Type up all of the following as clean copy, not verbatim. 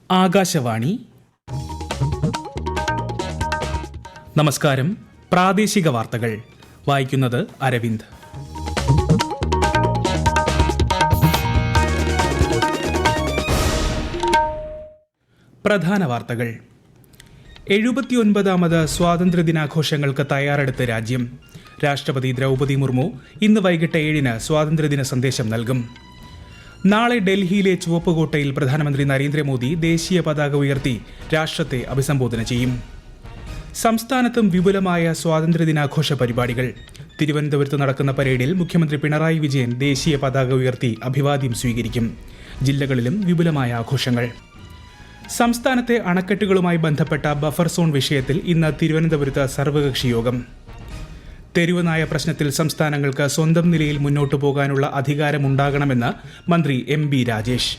ആകാശവാണി. നമസ്കാരം. പ്രാദേശിക വാർത്തകൾ വായിക്കുന്നത് അരവിന്ദ്. പ്രധാന വാർത്തകൾ. 79ാമത് സ്വാതന്ത്ര്യദിനാഘോഷങ്ങൾക്ക് തയ്യാറെടുത്ത് രാജ്യം. രാഷ്ട്രപതി ദ്രൗപദി മുർമു ഇന്ന് വൈകിട്ട് 7-ന് സ്വാതന്ത്ര്യദിന സന്ദേശം നൽകും. നാളെ ഡൽഹിയിലെ ചുവപ്പുകോട്ടയിൽ പ്രധാനമന്ത്രി നരേന്ദ്രമോദി ദേശീയ പതാക ഉയർത്തി രാഷ്ട്രത്തെ അഭിസംബോധന ചെയ്യും. സംസ്ഥാനത്തും വിപുലമായ സ്വാതന്ത്ര്യദിനാഘോഷ പരിപാടികൾ. തിരുവനന്തപുരത്ത് നടക്കുന്ന പരേഡിൽ മുഖ്യമന്ത്രി പിണറായി വിജയൻ ദേശീയ പതാക ഉയർത്തി അഭിവാദ്യം സ്വീകരിക്കും. ജില്ലകളിലും വിപുലമായ ആഘോഷങ്ങൾ. സംസ്ഥാനത്തെ അണക്കെട്ടുകളുമായി ബന്ധപ്പെട്ട ബഫർ സോൺ വിഷയത്തിൽ ഇന്ന് തിരുവനന്തപുരത്ത് സർവകക്ഷി യോഗം. തെരുവ് നായ പ്രശ്നത്തിൽ സംസ്ഥാനങ്ങൾക്ക് സ്വന്തം നിലയിൽ മുന്നോട്ടു പോകാനുള്ള അധികാരമുണ്ടാകണമെന്ന് മന്ത്രി MP രാജേഷ്.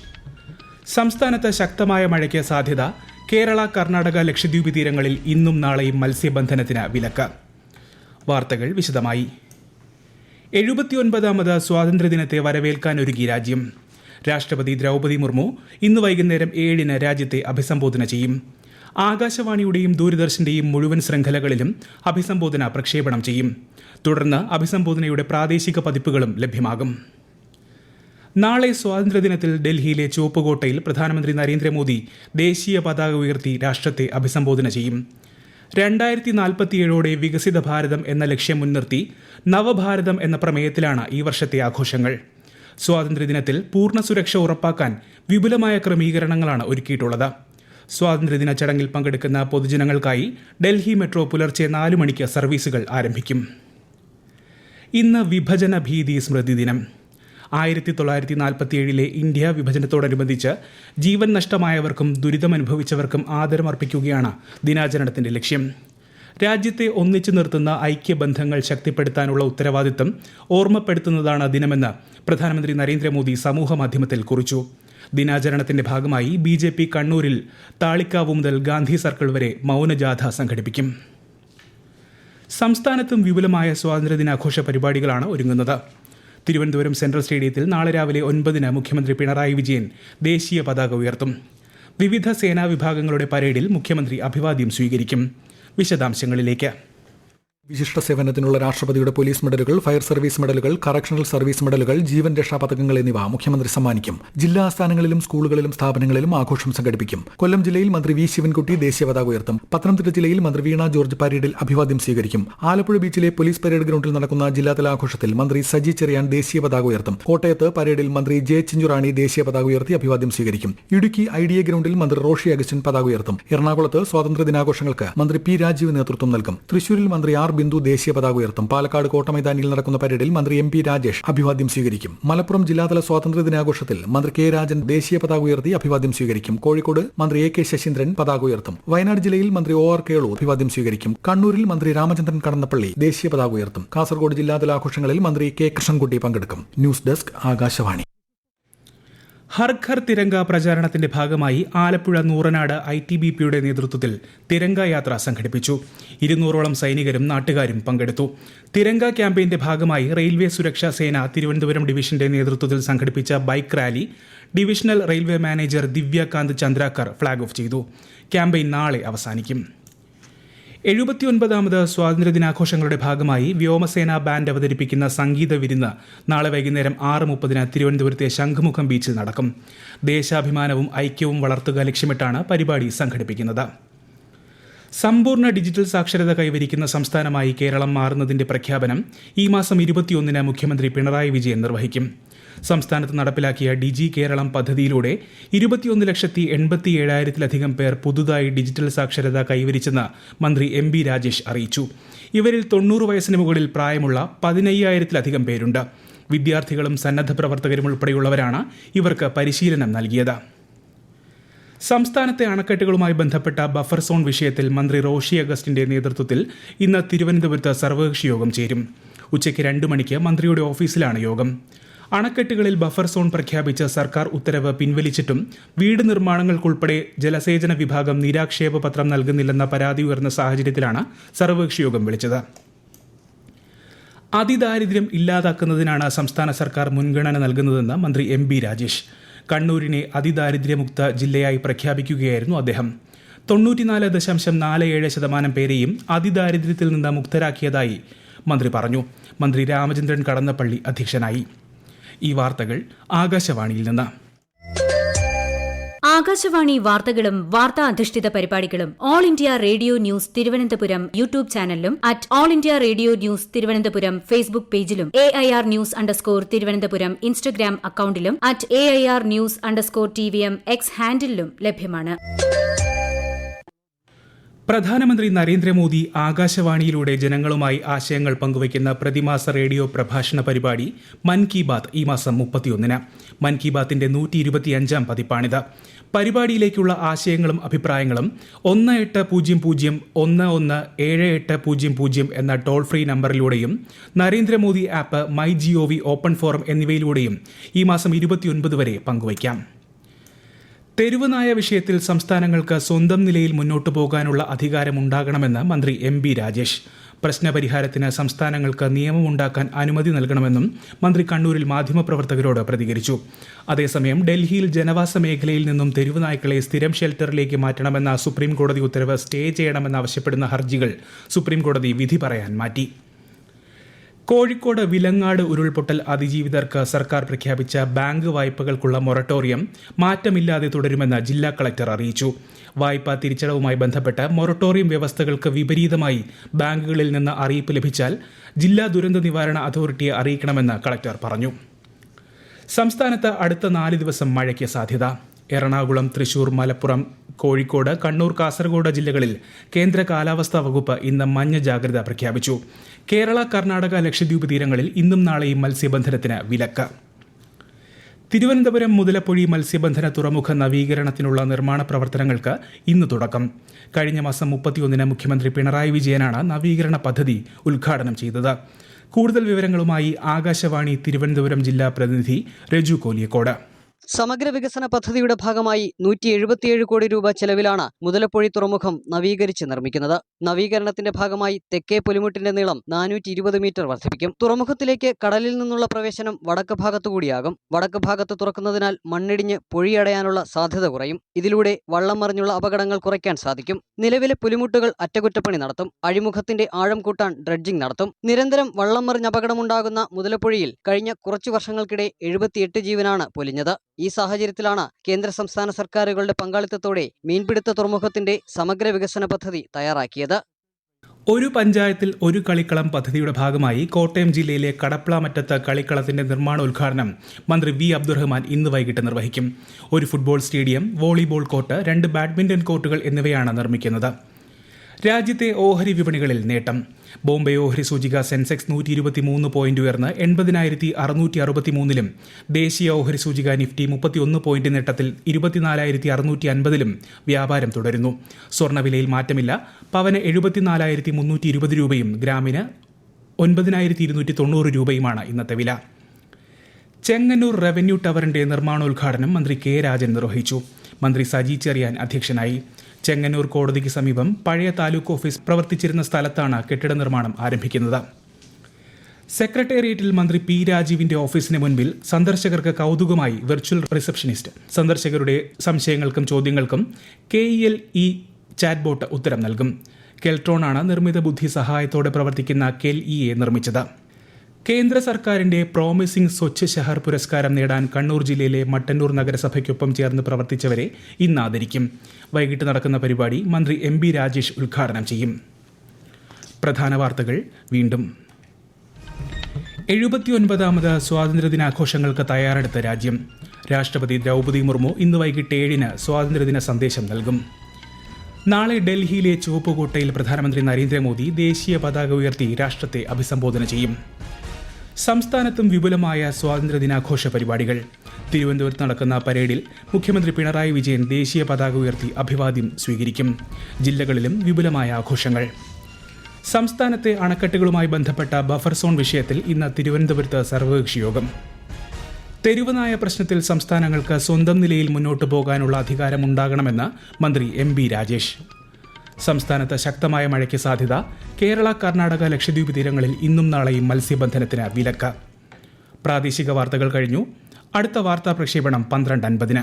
സംസ്ഥാനത്ത് ശക്തമായ മഴയ്ക്ക് സാധ്യത. കേരള, കർണാടക, ലക്ഷദ്വീപ് തീരങ്ങളിൽ ഇന്നും നാളെയും മത്സ്യബന്ധനത്തിന് വിലക്ക്. വാർത്തകൾ വിശദമായി. 79ാമത് സ്വാതന്ത്ര്യദിനത്തെ വരവേൽക്കാനൊരുങ്ങി രാജ്യം. രാഷ്ട്രപതി ദ്രൗപദി മുർമു ഇന്ന് വൈകുന്നേരം 7-ന് രാജ്യത്തെ അഭിസംബോധന ചെയ്യും. ആകാശവാണിയുടെയും ദൂരദർശന്റെയും മുഴുവൻ ശൃംഖലകളിലും അഭിസംബോധന പ്രക്ഷേപണം ചെയ്യും. തുടർന്ന് അഭിസംബോധനയുടെ പ്രാദേശിക പതിപ്പുകളും ലഭ്യമാകും. നാളെ സ്വാതന്ത്ര്യദിനത്തിൽ ഡൽഹിയിലെ ചുവപ്പുകോട്ടയിൽ പ്രധാനമന്ത്രി നരേന്ദ്രമോദി ദേശീയ പതാക ഉയർത്തി രാഷ്ട്രത്തെ അഭിസംബോധന ചെയ്യും. 2047 വികസിത ഭാരതം എന്ന ലക്ഷ്യം മുൻനിർത്തി നവഭാരതം എന്ന പ്രമേയത്തിലാണ് ഈ വർഷത്തെ ആഘോഷങ്ങൾ. സ്വാതന്ത്ര്യദിനത്തിൽ പൂർണ്ണ സുരക്ഷ ഉറപ്പാക്കാൻ വിപുലമായ ക്രമീകരണങ്ങളാണ് ഒരുക്കിയിട്ടുള്ളത്. സ്വാതന്ത്ര്യദിന ചടങ്ങിൽ പങ്കെടുക്കുന്ന പൊതുജനങ്ങൾക്കായി ഡൽഹി മെട്രോ പുലർച്ചെ 4 മണിക്ക് സർവീസുകൾ ആരംഭിക്കും. ഇന്ന് വിഭജന ഭീതി സ്മൃതി ദിനം. 1947 ഇന്ത്യ വിഭജനത്തോടനുബന്ധിച്ച് ജീവൻ നഷ്ടമായവർക്കും ദുരിതമനുഭവിച്ചവർക്കും ആദരമർപ്പിക്കുകയാണ് ദിനാചരണത്തിന്റെ ലക്ഷ്യം. രാജ്യത്തെ ഒന്നിച്ചു നിർത്തുന്ന ഐക്യബന്ധങ്ങൾ ശക്തിപ്പെടുത്താനുള്ള ഉത്തരവാദിത്തം ഓർമ്മപ്പെടുത്തുന്നതാണ് ദിനമെന്ന് പ്രധാനമന്ത്രി നരേന്ദ്രമോദി സമൂഹമാധ്യമത്തിൽ കുറിച്ചു. ദിനാചരണത്തിന്റെ ഭാഗമായി BJP കണ്ണൂരിൽ താളിക്കാവ് മുതൽ ഗാന്ധി സർക്കിൾ വരെ മൗനജാഥ സംഘടിപ്പിക്കും. സംസ്ഥാനത്തും വിപുലമായ സ്വാതന്ത്ര്യദിനാഘോഷ പരിപാടികളാണ് ഒരുങ്ങുന്നത്. തിരുവനന്തപുരം സെൻട്രൽ സ്റ്റേഡിയത്തിൽ നാളെ രാവിലെ 9-ന് മുഖ്യമന്ത്രി പിണറായി വിജയൻ ദേശീയ പതാക ഉയർത്തും. വിവിധ സേനാ വിഭാഗങ്ങളുടെ പരേഡിൽ മുഖ്യമന്ത്രി അഭിവാദ്യം സ്വീകരിക്കും. വിശദാംശങ്ങളിലേക്ക്. വിശിഷ്ട സേവനത്തിനുള്ള രാഷ്ട്രപതിയുടെ പോലീസ് മെഡലുകൾ, ഫയർ സർവീസ് മെഡലുകൾ, കറക്ഷണൽ സർവീസ് മെഡലുകൾ, ജീവൻ രക്ഷാ പതക്കങ്ങൾ എന്നിവ മുഖ്യമന്ത്രി സമ്മാനിക്കും. ജില്ലാ ആസ്ഥാനങ്ങളിലും സ്കൂളുകളിലും സ്ഥാപനങ്ങളിലും ആഘോഷം സംഘടിപ്പിക്കും. കൊല്ലം ജില്ലയിൽ മന്ത്രി V ശിവൻകുട്ടി ദേശീയ പതാക ഉയർത്തും. പത്തനംതിട്ട ജില്ലയിൽ മന്ത്രി വീണ ജോർജ് പരേഡിൽ അഭിവാദ്യം സ്വീകരിക്കും. ആലപ്പുഴ ബീച്ചിലെ പോലീസ് പരേഡ് ഗ്രൗണ്ടിൽ നടക്കുന്ന ജില്ലാതല ആഘോഷത്തിൽ മന്ത്രി സജി ചെറിയാൻ ദേശീയ പതാക ഉയർത്തും. കോട്ടയത്ത് പരേഡിൽ മന്ത്രി J ചിഞ്ചുറാണി ദേശീയ പതാക ഉയർത്തി അഭിവാദ്യം സ്വീകരിക്കും. ഇടുക്കി IDA ഗ്രൗണ്ടിൽ മന്ത്രി റോഷി അഗസ്റ്റിൻ പതാക ഉയർത്തും. എറണാകുളത്ത് സ്വാതന്ത്ര്യദിനാഘോഷങ്ങൾക്ക് മന്ത്രി P രാജീവ് നേതൃത്വം നൽകും. തൃശൂരിൽ മന്ത്രി R ബിന്ദു ദേശീയ പതാക ഉയർത്തും. പാലക്കാട് കോട്ടമൈതാനിയിൽ നടക്കുന്ന പരേഡിൽ മന്ത്രി MP രാജേഷ് അഭിവാദ്യം സ്വീകരിക്കും. മലപ്പുറം ജില്ലാതല സ്വാതന്ത്ര്യദിനാഘോഷത്തിൽ മന്ത്രി K രാജൻ ദേശീയ പതാക ഉയർത്തി അഭിവാദ്യം സ്വീകരിക്കും. കോഴിക്കോട് മന്ത്രി AK ശശീന്ദ്രൻ പതാക ഉയർത്തും. വയനാട് ജില്ലയിൽ മന്ത്രി OR കേളു അഭിവാദ്യം സ്വീകരിക്കും. കണ്ണൂരിൽ മന്ത്രി രാമചന്ദ്രൻ കടന്നപ്പള്ളി ദേശീയ പതാക ഉയർത്തും. കാസർഗോഡ് ജില്ലാതല ആഘോഷങ്ങളിൽ മന്ത്രി K കൃഷ്ണൻകുട്ടി പങ്കെടുക്കും. News desk Akashvani. ഹർ ഘർ തിരങ്ക പ്രചാരണത്തിന്റെ ഭാഗമായി ആലപ്പുഴ നൂറനാട് ITBPയുടെ നേതൃത്വത്തിൽ തിരങ്ക യാത്ര സംഘടിപ്പിച്ചു. 200ഓളം സൈനികരും നാട്ടുകാരും പങ്കെടുത്തു. തിരങ്ക ക്യാമ്പയിന്റെ ഭാഗമായി റെയിൽവേ സുരക്ഷാ സേന തിരുവനന്തപുരം ഡിവിഷന്റെ നേതൃത്വത്തിൽ സംഘടിപ്പിച്ച bike rally divisional railway manager Divyakant Chandrakar flag off ചെയ്തു. ക്യാമ്പയിൻ നാളെ അവസാനിക്കും. 79ാമത് സ്വാതന്ത്ര്യദിനാഘോഷങ്ങളുടെ ഭാഗമായി വ്യോമസേന ബാൻഡ് അവതരിപ്പിക്കുന്ന സംഗീത വിരുന്ന് നാളെ വൈകുന്നേരം 6:30-ന് തിരുവനന്തപുരത്തെ ശംഖുമുഖം ബീച്ചിൽ നടക്കും. ദേശാഭിമാനവും ഐക്യവും വളർത്തുക ലക്ഷ്യമിട്ടാണ് പരിപാടി സംഘടിപ്പിക്കുന്നത്. സമ്പൂർണ്ണ ഡിജിറ്റൽ സാക്ഷരത കൈവരിക്കുന്ന സംസ്ഥാനമായി കേരളം മാറുന്നതിന്റെ പ്രഖ്യാപനം ഈ മാസം 21-ന് മുഖ്യമന്ത്രി പിണറായി വിജയൻ നിർവഹിക്കും. സംസ്ഥാനത്ത് നടപ്പിലാക്കിയ ഡിജി കേരളം പദ്ധതിയിലൂടെ 21,87,000-ലധികം പേർ പുതുതായി ഡിജിറ്റൽ സാക്ഷരത കൈവരിച്ചെന്ന് മന്ത്രി MP രാജേഷ് അറിയിച്ചു. ഇവരിൽ 90 വയസ്സിന് മുകളിൽ പ്രായമുള്ള 15,000-ലധികം പേരുണ്ട്. വിദ്യാർത്ഥികളും സന്നദ്ധ പ്രവർത്തകരും ഉൾപ്പെടെയുള്ളവരാണ് ഇവർക്ക് പരിശീലനം നൽകിയത്. സംസ്ഥാനത്തെ അണക്കെട്ടുകളുമായി ബന്ധപ്പെട്ട ബഫർ സോൺ വിഷയത്തിൽ മന്ത്രി റോഷി അഗസ്റ്റിന്റെ നേതൃത്വത്തിൽ ഇന്ന് തിരുവനന്തപുരത്ത് സർവകക്ഷി യോഗം ചേരും. ഉച്ചയ്ക്ക് 2 മണിക്ക് മന്ത്രിയുടെ ഓഫീസിലാണ് യോഗം. അണക്കെട്ടുകളിൽ ബഫർ സോൺ പ്രഖ്യാപിച്ച സർക്കാർ ഉത്തരവ് പിൻവലിച്ചിട്ടും വീട് നിർമ്മാണങ്ങൾക്കുൾപ്പെടെ ജലസേചന വിഭാഗം നിരാക്ഷേപ പത്രം നൽകുന്നില്ലെന്ന പരാതി ഉയർന്ന സാഹചര്യത്തിലാണ് സർവകക്ഷി യോഗം വിളിച്ചത്. അതിദാരിദ്ര്യം ഇല്ലാതാക്കുന്നതിനാണ് സംസ്ഥാന സർക്കാർ മുൻഗണന നൽകുന്നതെന്ന് മന്ത്രി MP രാജേഷ്. കണ്ണൂരിനെ അതിദാരിദ്ര്യമുക്ത ജില്ലയായി പ്രഖ്യാപിക്കുകയായിരുന്നു അദ്ദേഹം. 94.47% പേരെയും അതിദാരിദ്ര്യത്തിൽ നിന്ന് മുക്തരാക്കിയതായി മന്ത്രി പറഞ്ഞു. മന്ത്രി രാമചന്ദ്രൻ കടന്നപ്പള്ളി അധ്യക്ഷനായി. ഈ വാർത്തകൾ ആകാശവാണിയിൽ നിന്ന്. ആകാശവാണി വാർത്തകളും വാർത്താ അധിഷ്ഠിത പരിപാടികളും all India radio news Thiruvananthapuram YouTube ചാനലിലും all India radio news Thiruvananthapuram Facebook പേജിലും AIR News _ ഇൻസ്റ്റഗ്രാം അക്കൌണ്ടിലും @AIR News _ TVM X ഹാൻഡിലും ലഭ്യമാണ്. പ്രധാനമന്ത്രി നരേന്ദ്രമോദി ആകാശവാണിയിലൂടെ ജനങ്ങളുമായി ആശയങ്ങൾ പങ്കുവയ്ക്കുന്ന പ്രതിമാസ റേഡിയോ പ്രഭാഷണ പരിപാടി മൻ കി ബാത്ത് ഈ മാസം 31-ന്. മൻ കി ബാത്തിന്റെ 125-ാം പതിപ്പാണിത്. പരിപാടിയിലേക്കുള്ള ആശയങ്ങളും അഭിപ്രായങ്ങളും 1800-117800 എന്ന ടോൾ ഫ്രീ നമ്പറിലൂടെയും Narendra Modi app MyGov open forum എന്നിവയിലൂടെയും ഈ മാസം 29 വരെ പങ്കുവയ്ക്കാം. തെരുവ് നായ വിഷയത്തിൽ സംസ്ഥാനങ്ങൾക്ക് സ്വന്തം നിലയിൽ മുന്നോട്ടു പോകാനുള്ള അധികാരമുണ്ടാകണമെന്ന് മന്ത്രി MB രാജേഷ്. പ്രശ്നപരിഹാരത്തിന് സംസ്ഥാനങ്ങൾക്ക് നിയമമുണ്ടാക്കാൻ അനുമതി നൽകണമെന്നും മന്ത്രി കണ്ണൂരിൽ മാധ്യമപ്രവർത്തകരോട് പ്രതികരിച്ചു. അതേസമയം ഡൽഹിയിൽ ജനവാസ മേഖലയിൽ നിന്നും തെരുവ് നായ്ക്കളെ സ്ഥിരം ഷെൽട്ടറിലേക്ക് മാറ്റണമെന്ന സുപ്രീംകോടതി ഉത്തരവ് സ്റ്റേ ചെയ്യണമെന്നാവശ്യപ്പെടുന്ന ഹർജികൾ സുപ്രീംകോടതി വിധി പറയാൻ മാറ്റി. കോഴിക്കോട് വിലങ്ങാട് ഉരുൾപൊട്ടൽ അതിജീവിതർക്ക് സർക്കാർ പ്രഖ്യാപിച്ച ബാങ്ക് വായ്പകൾക്കുള്ള മൊറട്ടോറിയം മാറ്റമില്ലാതെ തുടരുമെന്ന് ജില്ലാ കളക്ടർ അറിയിച്ചു. വായ്പാ തിരിച്ചടവുമായി ബന്ധപ്പെട്ട് മൊറട്ടോറിയം വ്യവസ്ഥകൾക്ക് വിപരീതമായി ബാങ്കുകളിൽ നിന്ന് അറിയിപ്പ് ലഭിച്ചാൽ ജില്ലാ ദുരന്ത നിവാരണ അതോറിറ്റിയെ അറിയിക്കണമെന്ന് കളക്ടർ പറഞ്ഞു. സംസ്ഥാനത്ത് അടുത്ത 4 ദിവസം മഴയ്ക്ക് സാധ്യത. എറണാകുളം, തൃശൂർ, മലപ്പുറം, കോഴിക്കോട്, കണ്ണൂർ, കാസർഗോഡ് ജില്ലകളിൽ കേന്ദ്ര കാലാവസ്ഥാ വകുപ്പ് ഇന്ന് മഞ്ഞ ജാഗ്രത പ്രഖ്യാപിച്ചു. കേരള, കർണാടക, ലക്ഷദ്വീപ് തീരങ്ങളിൽ ഇന്നും നാളെയും മത്സ്യബന്ധനത്തിന് വിലക്ക്. തിരുവനന്തപുരം മുതലപ്പൊഴി മത്സ്യബന്ധന തുറമുഖ നവീകരണത്തിനുള്ള നിർമ്മാണ പ്രവർത്തനങ്ങൾക്ക് ഇന്ന് തുടക്കം. കഴിഞ്ഞ മാസം 31-ന് മുഖ്യമന്ത്രി പിണറായി വിജയനാണ് നവീകരണ പദ്ധതി ഉദ്ഘാടനം ചെയ്തത്. കൂടുതൽ വിവരങ്ങളുമായി ആകാശവാണി തിരുവനന്തപുരം ജില്ലാ പ്രതിനിധി രജു കോലിയക്കോട്. സമഗ്ര വികസന പദ്ധതിയുടെ ഭാഗമായി 177 കോടി രൂപ ചെലവിലാണ് മുതലപ്പൊഴി തുറമുഖം നവീകരിച്ച് നിർമ്മിക്കുന്നത്. നവീകരണത്തിന്റെ ഭാഗമായി തെക്കേ പുലിമുട്ടിന്റെ നീളം 420 മീറ്റർ വർദ്ധിപ്പിക്കും. തുറമുഖത്തിലേക്ക് കടലിൽ നിന്നുള്ള പ്രവേശനം വടക്ക് ഭാഗത്തുകൂടിയാകും. വടക്ക് ഭാഗത്ത് തുറക്കുന്നതിനാൽ മണ്ണിടിഞ്ഞ് പൊഴിയടയാനുള്ള സാധ്യത കുറയും. ഇതിലൂടെ വള്ളം മറിഞ്ഞുള്ള അപകടങ്ങൾ കുറയ്ക്കാൻ സാധിക്കും. നിലവിലെ പുലിമുട്ടുകൾ അറ്റകുറ്റപ്പണി നടത്തും. അഴിമുഖത്തിന്റെ ആഴം കൂട്ടാൻ ഡ്രഡ്ജിംഗ് നടത്തും. നിരന്തരം വള്ളം മറിഞ്ഞ് അപകടമുണ്ടാകുന്ന മുതലപ്പൊഴിയിൽ കഴിഞ്ഞ കുറച്ചു വർഷങ്ങൾക്കിടെ 78 ജീവനാണ് പൊലിഞ്ഞത്. ഈ സാഹചര്യത്തിലാണ് കേന്ദ്ര സംസ്ഥാന സർക്കാരുകളുടെ പങ്കാളിത്തത്തോടെ മീൻപിടുത്ത തുറമുഖത്തിന്റെ സമഗ്ര വികസന പദ്ധതി തയ്യാറാക്കിയത്. ഒരു പഞ്ചായത്തിൽ ഒരു കളിക്കളം പദ്ധതിയുടെ ഭാഗമായി കോട്ടയം ജില്ലയിലെ കടപ്ലാമറ്റത്ത് കളിക്കളത്തിന്റെ നിർമ്മാണോദ്ഘാടനം മന്ത്രി വി അബ്ദുറഹ്മാൻ ഇന്ന് വൈകിട്ട് നിർവഹിക്കും. ഒരു football stadium, volleyball court, 2 badminton കോർട്ടുകൾ എന്നിവയാണ് നിർമ്മിക്കുന്നത്. രാജ്യത്തെ ഓഹരി വിപണികളിൽ നേട്ടം. ബോംബെ ഓഹരി സൂചിക സെൻസെക്സ് 123 പോയിന്റ് ഉയർന്ന് 80,663-ലും ദേശീയ ഓഹരി സൂചിക നിഫ്റ്റി 31 പോയിന്റ് നേട്ടത്തിൽ 24,650-ലും വ്യാപാരം തുടരുന്നു. സ്വർണ്ണവിലയിൽ മാറ്റമില്ല. പവന് 74,320 രൂപയും ഗ്രാമിന് 9,290 രൂപയുമാണ് ഇന്നത്തെ വില. ചെങ്ങന്നൂർ റവന്യൂ ടവറിന്റെ നിർമ്മാണോദ്ഘാടനം മന്ത്രി കെ രാജൻ നിർവഹിച്ചു. മന്ത്രി സജി ചെറിയാൻ അധ്യക്ഷനായി. ചെങ്ങന്നൂർ കോടതിക്ക് സമീപം പഴയ താലൂക്ക് ഓഫീസ് പ്രവർത്തിച്ചിരുന്ന സ്ഥലത്താണ് കെട്ടിട നിർമ്മാണം ആരംഭിക്കുന്നത്. സെക്രട്ടേറിയറ്റിൽ മന്ത്രി പി രാജീവിന്റെ ഓഫീസിന് മുൻപിൽ സന്ദർശകർക്ക് കൗതുകമായി വെർച്വൽ റിസപ്ഷനിസ്റ്റ് സംദർശകരുടെ സംശയങ്ങൾക്കും ചോദ്യങ്ങൾക്കും KELE ചാറ്റ് ബോട്ട് ഉത്തരം നൽകും. കെൽട്രോണാണ് നിർമ്മിത ബുദ്ധി സഹായത്തോടെ പ്രവർത്തിക്കുന്ന KELE നിർമ്മിച്ചത്. കേന്ദ്ര സർക്കാരിന്റെ പ്രോമിസിംഗ് സ്വച്ഛ് ഷഹർ പുരസ്കാരം നേടാൻ കണ്ണൂർ ജില്ലയിലെ മട്ടന്നൂർ നഗരസഭയ്ക്കൊപ്പം ചേർന്ന് പ്രവർത്തിച്ചവരെ ഇന്ന് ആദരിക്കും. വൈകിട്ട് നടക്കുന്ന പരിപാടി മന്ത്രി MB രാജേഷ് ഉദ്ഘാടനം ചെയ്യും. പ്രധാന വാർത്തകൾ വീണ്ടും. 79ാമത് സ്വാതന്ത്ര്യദിനാഘോഷങ്ങൾക്ക് തയ്യാറെടുത്ത രാജ്യം. രാഷ്ട്രപതി ദ്രൗപദി മുർമു ഇന്ന് വൈകിട്ട് 7-ന് സ്വാതന്ത്ര്യദിന സന്ദേശം നൽകും. നാളെ ഡൽഹിയിലെ ചുവപ്പുകോട്ടയിൽ പ്രധാനമന്ത്രി നരേന്ദ്രമോദി ദേശീയ പതാക ഉയർത്തി രാഷ്ട്രത്തെ അഭിസംബോധന ചെയ്യും. സംസ്ഥാനത്തും വിപുലമായ സ്വാതന്ത്ര്യദിനാഘോഷ പരിപാടികൾ. തിരുവനന്തപുരത്ത് നടക്കുന്ന പരേഡിൽ മുഖ്യമന്ത്രി പിണറായി വിജയൻ ദേശീയ പതാക ഉയർത്തി അഭിവാദ്യം സ്വീകരിക്കും. ജില്ലകളിലും വിപുലമായ ആഘോഷങ്ങൾ. സംസ്ഥാനത്തെ അണക്കെട്ടുകളുമായി ബന്ധപ്പെട്ട ബഫർ സോൺ വിഷയത്തിൽ ഇന്ന് തിരുവനന്തപുരത്ത് സർവകക്ഷി യോഗം. തെരുവുനായ പ്രശ്നത്തിൽ സംസ്ഥാനങ്ങൾക്ക് സ്വന്തം നിലയിൽ മുന്നോട്ടു പോകാനുള്ള അധികാരമുണ്ടാകണമെന്ന് മന്ത്രി MB രാജേഷ്. സംസ്ഥാനത്ത് ശക്തമായ മഴയ്ക്ക് സാധ്യത. കേരള, കർണാടക, ലക്ഷദ്വീപ് തീരങ്ങളിൽ ഇന്നും നാളെയും മത്സ്യബന്ധനത്തിന് വിലക്ക്. പ്രാദേശിക വാർത്തകൾ കഴിഞ്ഞു. അടുത്ത വാർത്താ പ്രക്ഷേപണം 12:50.